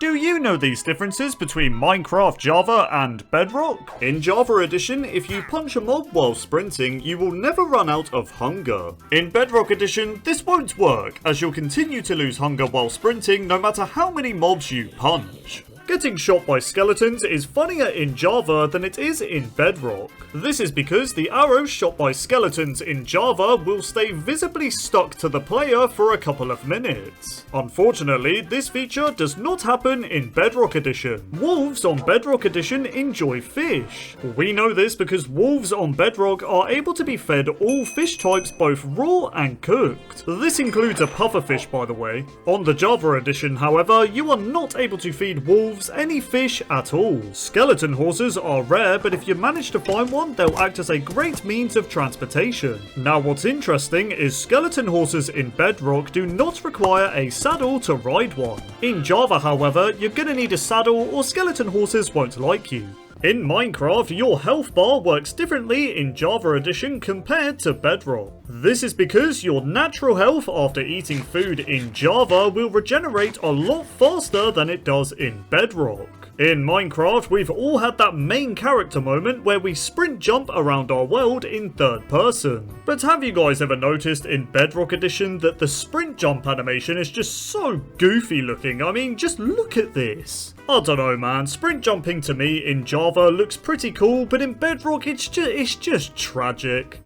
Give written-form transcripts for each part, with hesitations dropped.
Do you know these differences between Minecraft Java and Bedrock? In Java Edition, if you punch a mob while sprinting, you will never run out of hunger. In Bedrock Edition, this won't work, as you'll continue to lose hunger while sprinting no matter how many mobs you punch. Getting shot by skeletons is funnier in Java than it is in Bedrock. This is because the arrows shot by skeletons in Java will stay visibly stuck to the player for a couple of minutes. Unfortunately, this feature does not happen in Bedrock Edition. Wolves on Bedrock Edition enjoy fish. We know this because wolves on Bedrock are able to be fed all fish types both raw and cooked. This includes a pufferfish, by the way. On the Java Edition, however, you are not able to feed wolves any fish at all. Skeleton horses are rare, but if you manage to find one, they'll act as a great means of transportation. Now what's interesting is skeleton horses in Bedrock do not require a saddle to ride one. In Java, however, you're gonna need a saddle or skeleton horses won't like you. In Minecraft, your health bar works differently in Java Edition compared to Bedrock. This is because your natural health after eating food in Java will regenerate a lot faster than it does in Bedrock. In Minecraft, we've all had that main character moment where we sprint jump around our world in third person. But have you guys ever noticed in Bedrock Edition that the sprint jump animation is just so goofy looking? I mean, just look at this. I don't know, man, sprint jumping to me in Java looks pretty cool, but in Bedrock it's just tragic.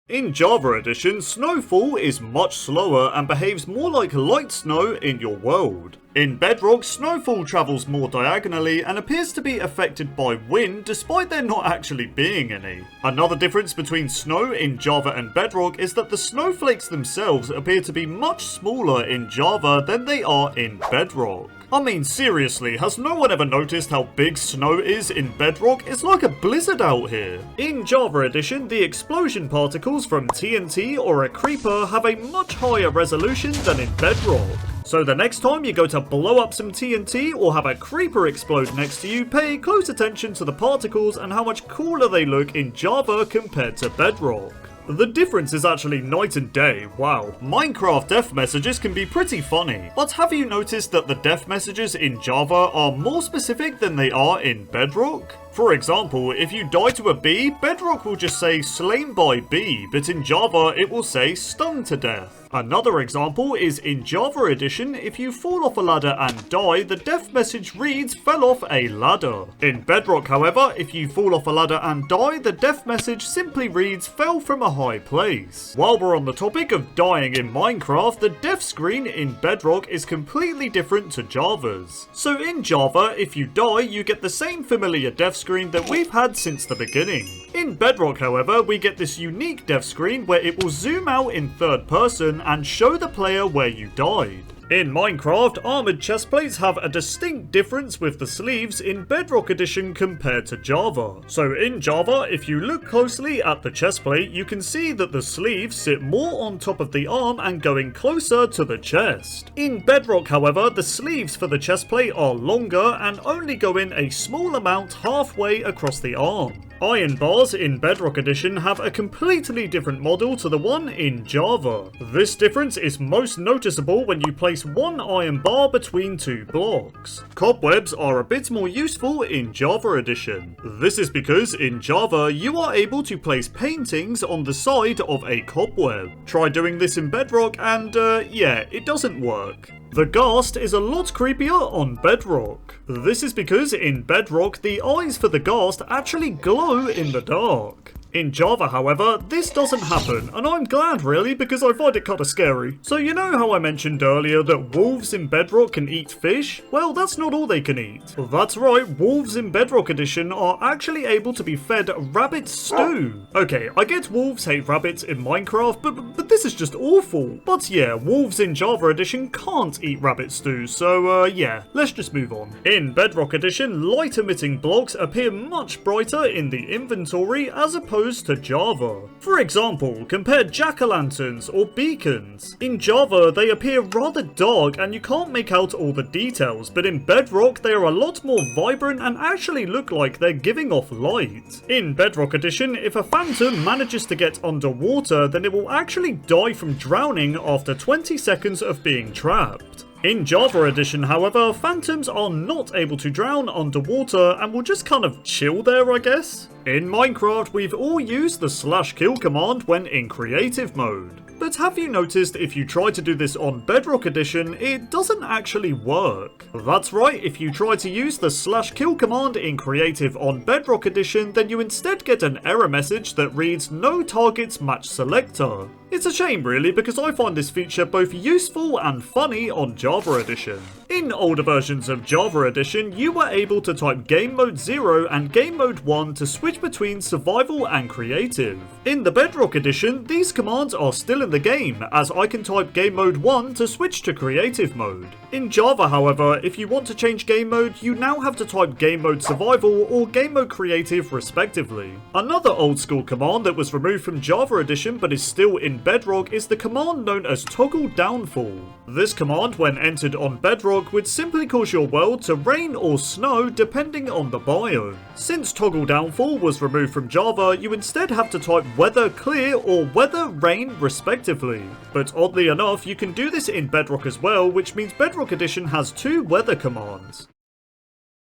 In Java Edition, snowfall is much slower and behaves more like light snow in your world. In Bedrock, snowfall travels more diagonally and appears to be affected by wind despite there not actually being any. Another difference between snow in Java and Bedrock is that the snowflakes themselves appear to be much smaller in Java than they are in Bedrock. I mean, seriously, has no one ever noticed how big snow is in Bedrock? It's like a blizzard out here. In Java Edition, the explosion particles from TNT or a creeper have a much higher resolution than in Bedrock. So the next time you go to blow up some TNT or have a creeper explode next to you, pay close attention to the particles and how much cooler they look in Java compared to Bedrock. The difference is actually night and day, wow. Minecraft death messages can be pretty funny, but have you noticed that the death messages in Java are more specific than they are in Bedrock? For example, if you die to a bee, Bedrock will just say slain by bee, but in Java it will say stung to death. Another example is in Java Edition, if you fall off a ladder and die, the death message reads fell off a ladder. In Bedrock, however, if you fall off a ladder and die, the death message simply reads fell from a high place. While we're on the topic of dying in Minecraft, the death screen in Bedrock is completely different to Java's. So in Java, if you die, you get the same familiar death screen that we've had since the beginning. In Bedrock, however, we get this unique death screen where it will zoom out in third person and show the player where you died. In Minecraft, armoured chestplates have a distinct difference with the sleeves in Bedrock Edition compared to Java. So in Java, if you look closely at the chestplate, you can see that the sleeves sit more on top of the arm and going closer to the chest. In Bedrock, however, the sleeves for the chestplate are longer and only go in a small amount halfway across the arm. Iron bars in Bedrock Edition have a completely different model to the one in Java. This difference is most noticeable when you place one iron bar between two blocks. Cobwebs are a bit more useful in Java Edition. This is because in Java you are able to place paintings on the side of a cobweb. Try doing this in Bedrock and yeah, it doesn't work. The ghast is a lot creepier on Bedrock. This is because in Bedrock, the eyes for the ghast actually glow in the dark. In Java, however, this doesn't happen, and I'm glad really because I find it kinda scary. So you know how I mentioned earlier that wolves in Bedrock can eat fish? Well, that's not all they can eat. That's right, wolves in Bedrock Edition are actually able to be fed rabbit stew. Okay, I get wolves hate rabbits in Minecraft, but this is just awful. But yeah, wolves in Java Edition can't eat rabbit stew, so yeah, let's just move on. In Bedrock Edition, light emitting blocks appear much brighter in the inventory as opposed to Java. For example, compare jack-o'-lanterns or beacons. In Java, they appear rather dark and you can't make out all the details, but in Bedrock, they are a lot more vibrant and actually look like they're giving off light. In Bedrock Edition, if a phantom manages to get underwater, then it will actually die from drowning after 20 seconds of being trapped. In Java Edition, however, phantoms are not able to drown underwater and will just kind of chill there, I guess. In Minecraft, we've all used the /kill command when in creative mode. But have you noticed if you try to do this on Bedrock Edition, it doesn't actually work? That's right, if you try to use the /kill command in creative on Bedrock Edition, then you instead get an error message that reads "No targets match selector." It's a shame really, because I find this feature both useful and funny on Java Edition. In older versions of Java Edition, you were able to type Game Mode 0 and Game Mode 1 to switch between survival and creative. In the Bedrock Edition, these commands are still in the game, as I can type Game Mode 1 to switch to creative mode. In Java, however, if you want to change game mode, you now have to type Game Mode Survival or Game Mode Creative respectively. Another old school command that was removed from Java Edition but is still in Bedrock is the command known as Toggle Downfall. This command, when entered on Bedrock, would simply cause your world to rain or snow depending on the biome. Since Toggle Downfall was removed from Java, you instead have to type Weather Clear or Weather Rain respectively. But oddly enough, you can do this in Bedrock as well, which means Bedrock Edition has two weather commands.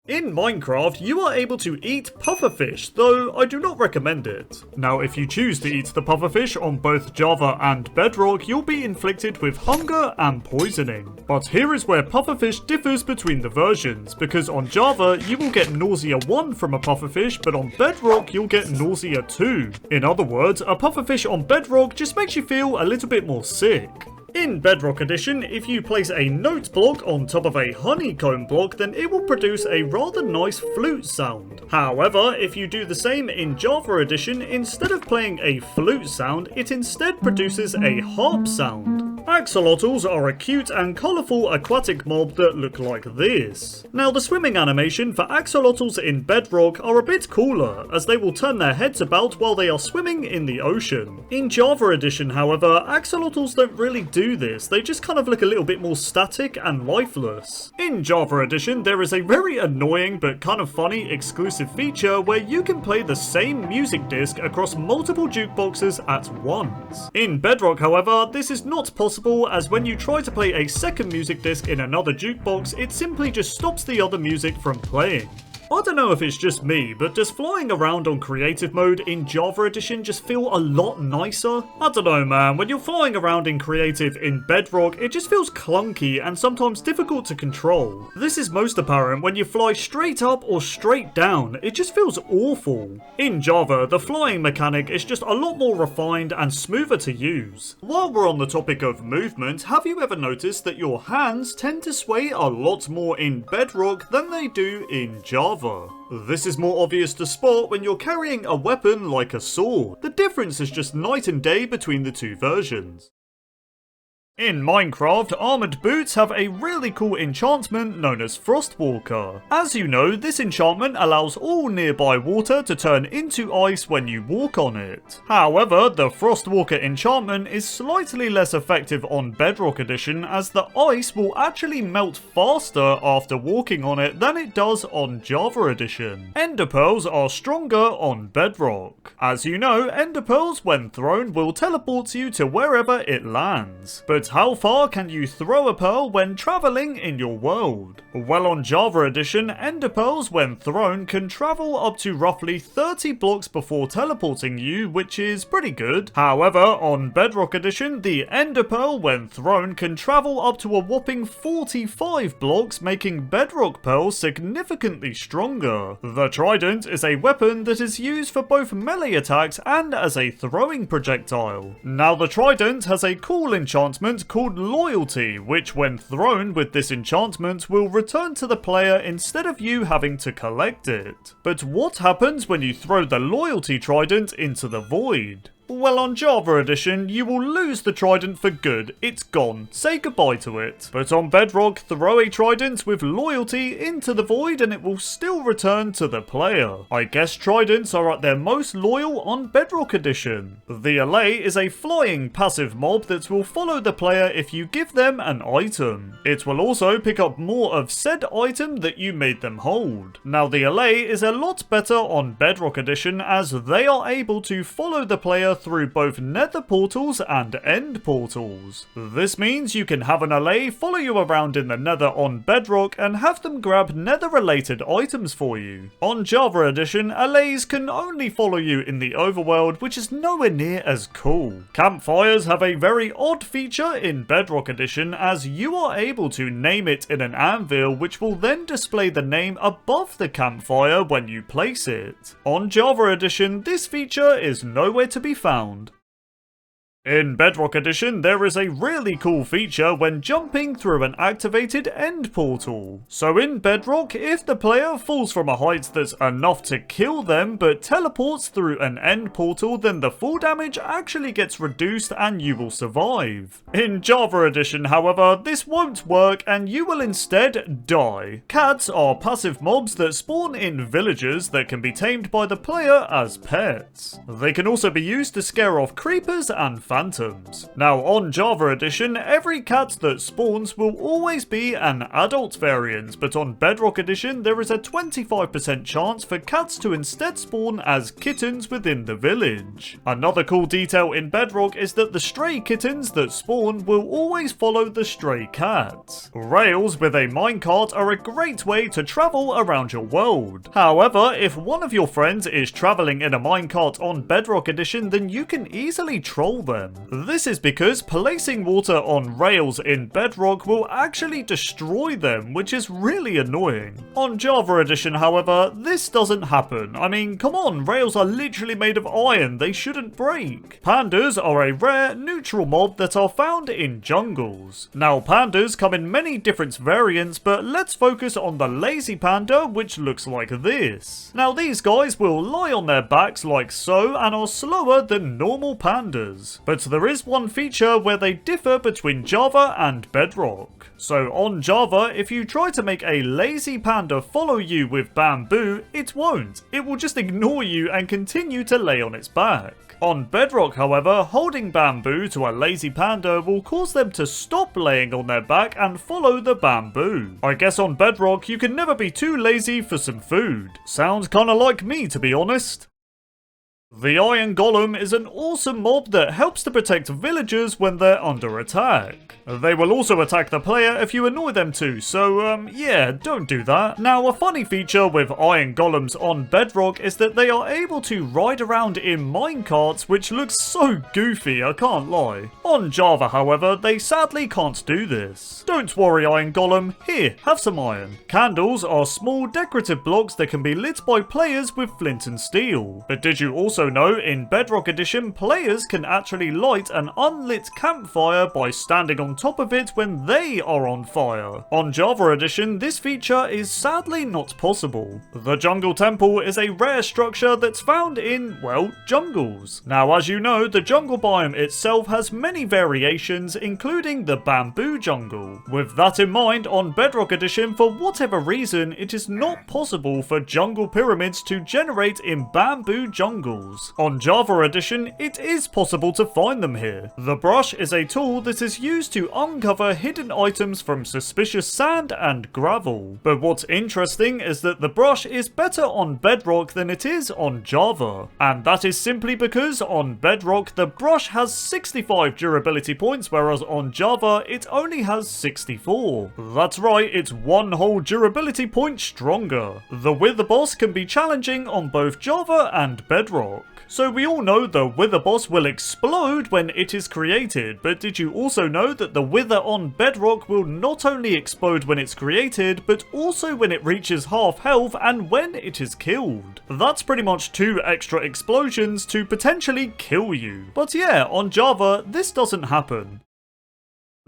In Minecraft, you are able to eat pufferfish, though I do not recommend it. Now, if you choose to eat the pufferfish on both Java and Bedrock, you'll be inflicted with hunger and poisoning. But here is where pufferfish differs between the versions, because on Java, you will get nausea 1 from a pufferfish, but on Bedrock, you'll get nausea 2. In other words, a pufferfish on Bedrock just makes you feel a little bit more sick. In Bedrock Edition, if you place a note block on top of a honeycomb block, then it will produce a rather nice flute sound. However, if you do the same in Java Edition, instead of playing a flute sound, it instead produces a harp sound. Axolotls are a cute and colourful aquatic mob that look like this. Now, the swimming animation for axolotls in Bedrock are a bit cooler, as they will turn their heads about while they are swimming in the ocean. In Java Edition, however, axolotls don't really do this, they just kind of look a little bit more static and lifeless. In Java Edition, there is a very annoying but kind of funny exclusive feature where you can play the same music disc across multiple jukeboxes at once. In Bedrock, however, this is not possible, as when you try to play a second music disc in another jukebox, it simply just stops the other music from playing. I don't know if it's just me, but does flying around on creative mode in Java Edition just feel a lot nicer? I don't know, man, when you're flying around in creative in Bedrock, it just feels clunky and sometimes difficult to control. This is most apparent when you fly straight up or straight down, it just feels awful. In Java, the flying mechanic is just a lot more refined and smoother to use. While we're on the topic of movement, have you ever noticed that your hands tend to sway a lot more in Bedrock than they do in Java? This is more obvious to spot when you're carrying a weapon like a sword. The difference is just night and day between the two versions. In Minecraft, armoured boots have a really cool enchantment known as Frostwalker. As you know, this enchantment allows all nearby water to turn into ice when you walk on it. However, the Frostwalker enchantment is slightly less effective on Bedrock Edition, as the ice will actually melt faster after walking on it than it does on Java Edition. Ender pearls are stronger on Bedrock. As you know, ender pearls when thrown will teleport you to wherever it lands. But how far can you throw a pearl when travelling in your world? Well, on Java Edition, ender pearls when thrown can travel up to roughly 30 blocks before teleporting you, which is pretty good. However, on Bedrock Edition, the ender pearl when thrown can travel up to a whopping 45 blocks, making Bedrock pearls significantly stronger. The Trident is a weapon that is used for both melee attacks and as a throwing projectile. Now, the Trident has a cool enchantment called Loyalty, which when thrown with this enchantment will return to the player instead of you having to collect it. But what happens when you throw the Loyalty Trident into the void? Well, on Java Edition, you will lose the Trident for good. It's gone. Say goodbye to it. But on Bedrock, throw a Trident with Loyalty into the void and it will still return to the player. I guess Tridents are at their most loyal on Bedrock Edition. The Allay is a flying passive mob that will follow the player if you give them an item. It will also pick up more of said item that you made them hold. Now, the Allay is a lot better on Bedrock Edition, as they are able to follow the player through both nether portals and end portals. This means you can have an allay follow you around in the nether on Bedrock and have them grab nether related items for you. On Java Edition, allays can only follow you in the overworld, which is nowhere near as cool. Campfires have a very odd feature in Bedrock Edition, as you are able to name it in an anvil, which will then display the name above the campfire when you place it. On Java Edition, this feature is nowhere to be found. In Bedrock Edition, there is a really cool feature when jumping through an activated end portal. So in Bedrock, if the player falls from a height that's enough to kill them but teleports through an end portal, then the fall damage actually gets reduced and you will survive. In Java Edition, however, this won't work and you will instead die. Cats are passive mobs that spawn in villages that can be tamed by the player as pets. They can also be used to scare off creepers and phantoms. Now on Java Edition, every cat that spawns will always be an adult variant, but on Bedrock Edition there is a 25% chance for cats to instead spawn as kittens within the village. Another cool detail in Bedrock is that the stray kittens that spawn will always follow the stray cats. Rails with a minecart are a great way to travel around your world. However, if one of your friends is traveling in a minecart on Bedrock Edition, then you can easily troll them. This is because placing water on rails in Bedrock will actually destroy them, which is really annoying. On Java Edition, however, this doesn't happen. I mean, come on, rails are literally made of iron, they shouldn't break. Pandas are a rare, neutral mob that are found in jungles. Now, pandas come in many different variants, but let's focus on the lazy panda, which looks like this. Now, these guys will lie on their backs like so, and are slower than normal pandas. But there is one feature where they differ between Java and Bedrock. So on Java, if you try to make a lazy panda follow you with bamboo, it won't. It will just ignore you and continue to lay on its back. On Bedrock, however, holding bamboo to a lazy panda will cause them to stop laying on their back and follow the bamboo. I guess on Bedrock, you can never be too lazy for some food. Sounds kinda like me, to be honest. The Iron Golem is an awesome mob that helps to protect villagers when they're under attack. They will also attack the player if you annoy them too, so yeah, don't do that. Now, a funny feature with Iron Golems on Bedrock is that they are able to ride around in minecarts, which looks so goofy, I can't lie. On Java, however, they sadly can't do this. Don't worry, Iron Golem, here, have some iron. Candles are small decorative blocks that can be lit by players with flint and steel. But did you also know in Bedrock Edition, players can actually light an unlit campfire by standing on top of it when they are on fire. On Java Edition, this feature is sadly not possible. The Jungle Temple is a rare structure that's found in, well, jungles. Now, as you know, the jungle biome itself has many variations, including the bamboo jungle. With that in mind, on Bedrock Edition, for whatever reason, it is not possible for jungle pyramids to generate in bamboo jungles. On Java Edition, it is possible to find them here. The brush is a tool that is used to uncover hidden items from suspicious sand and gravel. But what's interesting is that the brush is better on Bedrock than it is on Java. And that is simply because on Bedrock, the brush has 65 durability points, whereas on Java, it only has 64. That's right, it's one whole durability point stronger. The Wither boss can be challenging on both Java and Bedrock. So we all know the Wither boss will explode when it is created, but did you also know that the Wither on Bedrock will not only explode when it's created, but also when it reaches half health and when it is killed? That's pretty much 2 extra explosions to potentially kill you. But yeah, on Java, this doesn't happen.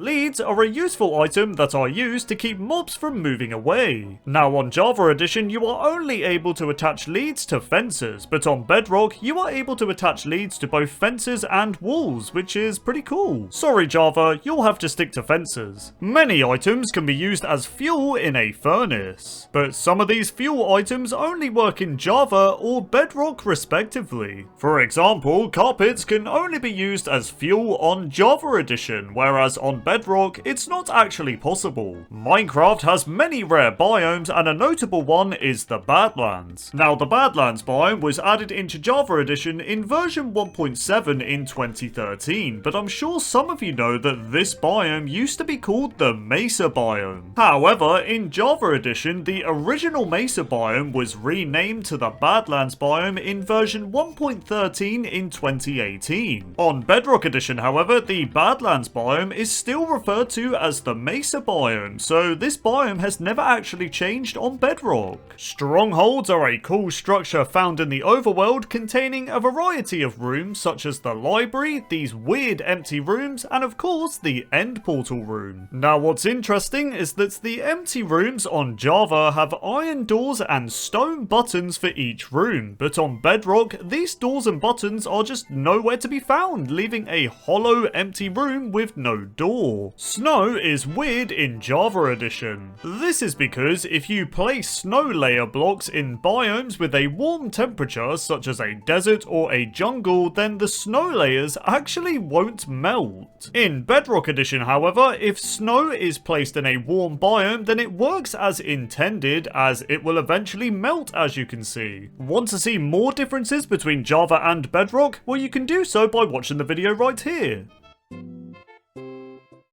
Leads are a useful item that are used to keep mobs from moving away. Now on Java Edition, you are only able to attach leads to fences, but on Bedrock, you are able to attach leads to both fences and walls, which is pretty cool. Sorry Java, you'll have to stick to fences. Many items can be used as fuel in a furnace, but some of these fuel items only work in Java or Bedrock respectively. For example, carpets can only be used as fuel on Java Edition, whereas on Bedrock, it's not actually possible. Minecraft has many rare biomes, and a notable one is the Badlands. Now, the Badlands biome was added into Java Edition in version 1.7 in 2013, but I'm sure some of you know that this biome used to be called the Mesa biome. However, in Java Edition, the original Mesa biome was renamed to the Badlands biome in version 1.13 in 2018. On Bedrock Edition, however, the Badlands biome is still referred to as the Mesa biome, so this biome has never actually changed on Bedrock. Strongholds are a cool structure found in the overworld containing a variety of rooms such as the library, these weird empty rooms, and of course the end portal room. Now what's interesting is that the empty rooms on Java have iron doors and stone buttons for each room, but on Bedrock these doors and buttons are just nowhere to be found, leaving a hollow empty room with no door. Snow is weird in Java Edition. This is because if you place snow layer blocks in biomes with a warm temperature such as a desert or a jungle, then the snow layers actually won't melt. In Bedrock Edition, however, if snow is placed in a warm biome, then it works as intended, as it will eventually melt, as you can see. Want to see more differences between Java and Bedrock? Well, you can do so by watching the video right here.